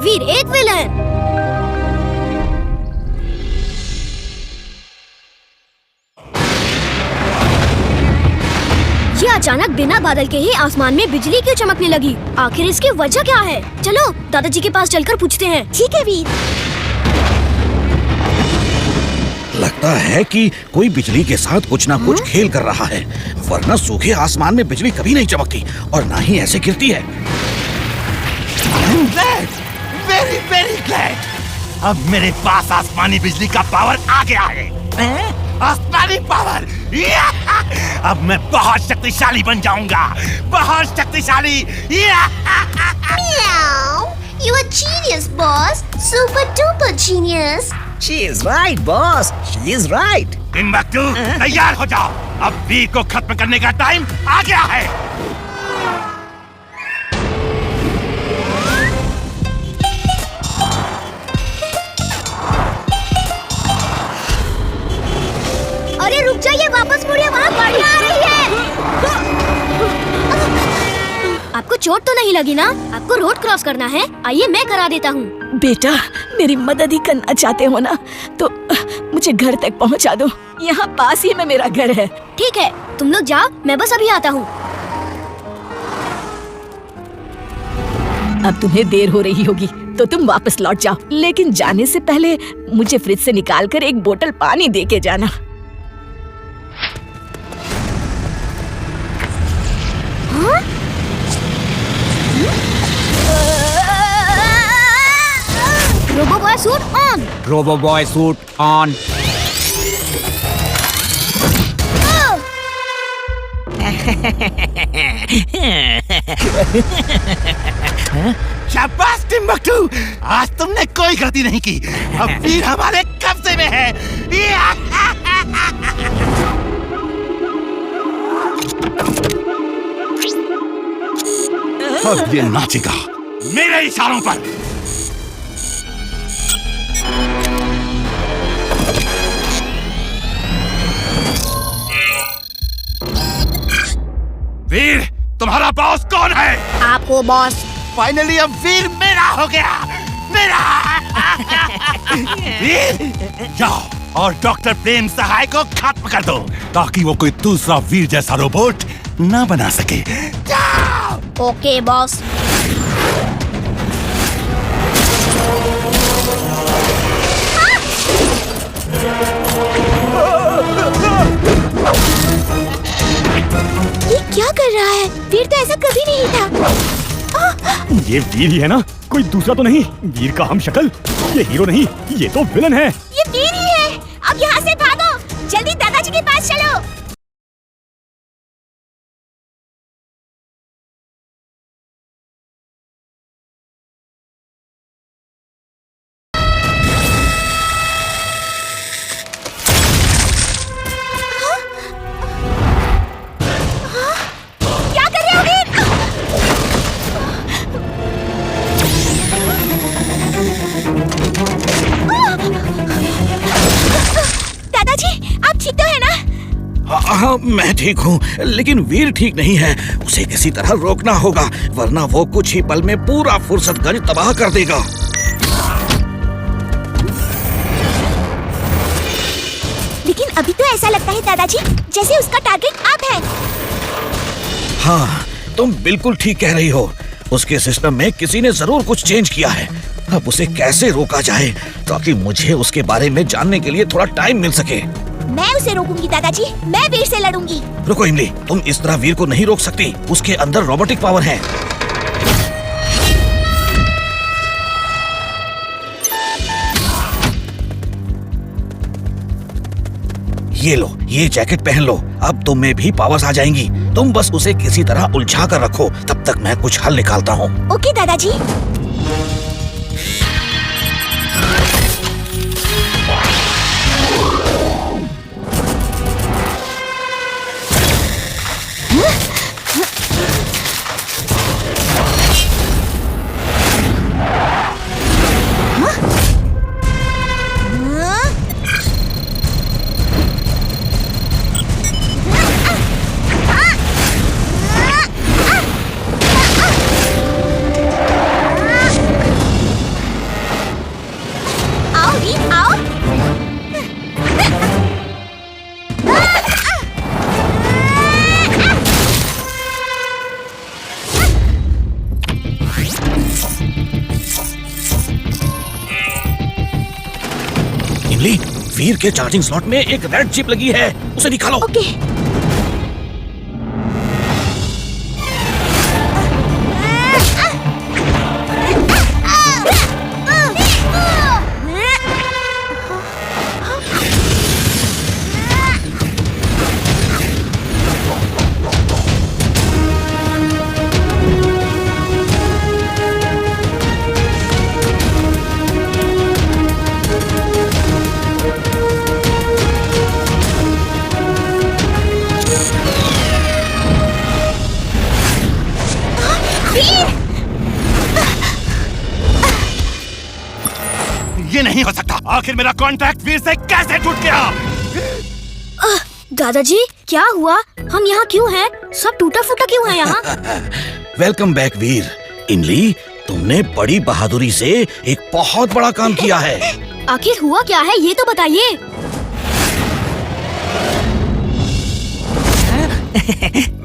वीर एक विलन। ये अचानक बिना बादल के ही आसमान में बिजली क्यों चमकने लगी? आखिर इसकी वजह क्या है? चलो दादाजी के पास चलकर पूछते हैं। ठीक है वीर। लगता है कि कोई बिजली के साथ कुछ ना कुछ खेल कर रहा है, वरना सूखे आसमान में बिजली कभी नहीं चमकती और ना ही ऐसे गिरती है। Very very glad. अब मेरे पास आसमानी बिजली का पावर आ गया है। आसमानी पावर। अब मैं बहुत शक्तिशाली बन जाऊंगा, बहुत शक्तिशाली। You are genius, boss. Super duper genius. She is right, boss. She is right. Timbuktu, तैयार हो जाओ। अब वीर को खत्म करने का टाइम आ गया है। अरे रुक जाइए, वापस मुड़िए, वहाँ गाड़ी आ रही है। आपको चोट तो नहीं लगी ना? आपको रोड क्रॉस करना है, आइए मैं करा देता हूँ। बेटा, मेरी मदद ही करना चाहते हो ना, तो मुझे घर तक पहुँचा दो। यहाँ पास ही में मेरा घर है। ठीक है, तुम लोग जाओ, मैं बस अभी आता हूँ। अब तुम्हें देर हो रही होगी, तो तुम वापस लौट जाओ। लेकिन जाने से पहले मुझे फ्रिज से निकालकर एक बोतल पानी दे के जाना। Roboboy suit on. Roboboy suit on. शाबाश टिम्बकटू, आज तुमने कोई गलती नहीं की। अब वीर हमारे कब्जे में है। अब ये नाचेगा मेरे इशारों पर। वीर, तुम्हारा बॉस कौन है? आपको बॉस। फाइनली अब वीर मेरा हो गया, मेरा। वीर, जाओ और डॉक्टर प्रेम सहाय को खत्म कर दो, ताकि वो कोई दूसरा वीर जैसा रोबोट ना बना सके। जाओ। Okay boss. ये क्या कर रहा है? वीर तो ऐसा कभी नहीं था। ये वीर ही है ना? कोई दूसरा तो नहीं? वीर का हम शक्ल, ये हीरो नहीं, ये तो विलन है। ये वीर ही है। अब यहाँ से भागो, जल्दी दादाजी के पास चलो। हाँ, मैं ठीक हूँ, लेकिन वीर ठीक नहीं है। उसे किसी तरह रोकना होगा, वरना वो कुछ ही पल में पूरा फुर्सतगंज तबाह कर देगा। लेकिन अभी तो ऐसा लगता है दादाजी, जैसे उसका टारगेट आप हैं। हाँ, तुम बिल्कुल ठीक कह रही हो। उसके सिस्टम में किसी ने जरूर कुछ चेंज किया है। अब उसे कैसे रोका जाए, ताकि मुझे उसके बारे में जानने के लिए थोड़ा टाइम मिल सके। मैं उसे रोकूंगी दादाजी, मैं वीर से लड़ूंगी। रुको इमली, तुम इस तरह वीर को नहीं रोक सकती। उसके अंदर रोबोटिक पावर है। ये लो, ये जैकेट पहन लो। अब तुम में भी पावर्स आ जाएंगी। तुम बस उसे किसी तरह उलझा कर रखो, तब तक मैं कुछ हल निकालता हूँ। ओके दादाजी। इमली, वीर के चार्जिंग स्लॉट में एक रेड चिप लगी है, उसे निकालो। ओके। ये नहीं हो सकता। आखिर मेरा कॉन्ट्रैक्ट वीर से कैसे टूट गया? दादाजी क्या हुआ? हम यहाँ क्यों हैं? सब टूटा फूटा क्यों है यहाँ? वेलकम बैक वीर। इमली, तुमने बड़ी बहादुरी से एक बहुत बड़ा काम किया है। आखिर हुआ क्या है ये तो बताइए।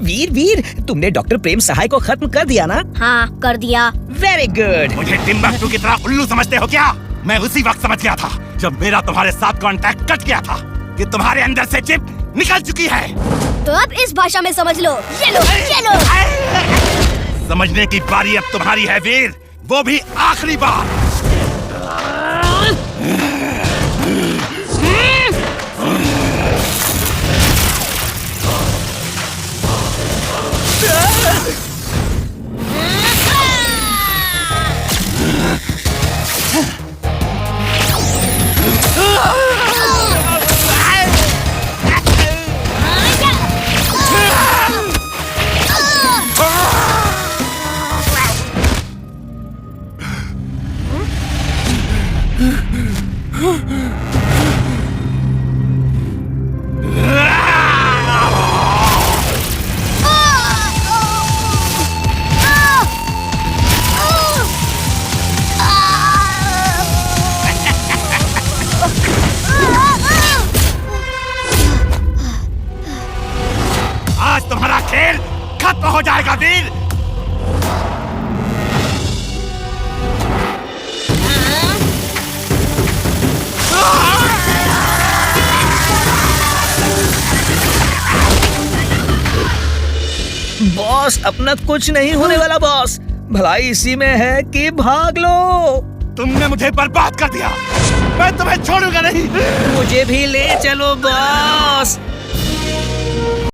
वीर वीर, तुमने डॉक्टर प्रेम सहाय को खत्म कर दिया ना? हाँ कर दिया। Very good. मुझे टिम्बकटू की तरह उल्लू समझते हो क्या? मैं उसी वक्त समझ गया था जब मेरा तुम्हारे साथ कॉन्टैक्ट कट गया था कि तुम्हारे अंदर से चिप निकल चुकी है। तो अब इस भाषा में समझ लो। ये लो, ये लो। समझने की बारी अब तुम्हारी है वीर, वो भी आखिरी बार। आज तुम्हारा खेल खत्म हो जाएगा वीर। बॉस, अपना कुछ नहीं होने वाला बॉस। भलाई इसी में है कि भाग लो। तुमने मुझे बर्बाद कर दिया, मैं तुम्हें छोड़ूंगा नहीं। मुझे भी ले चलो बॉस।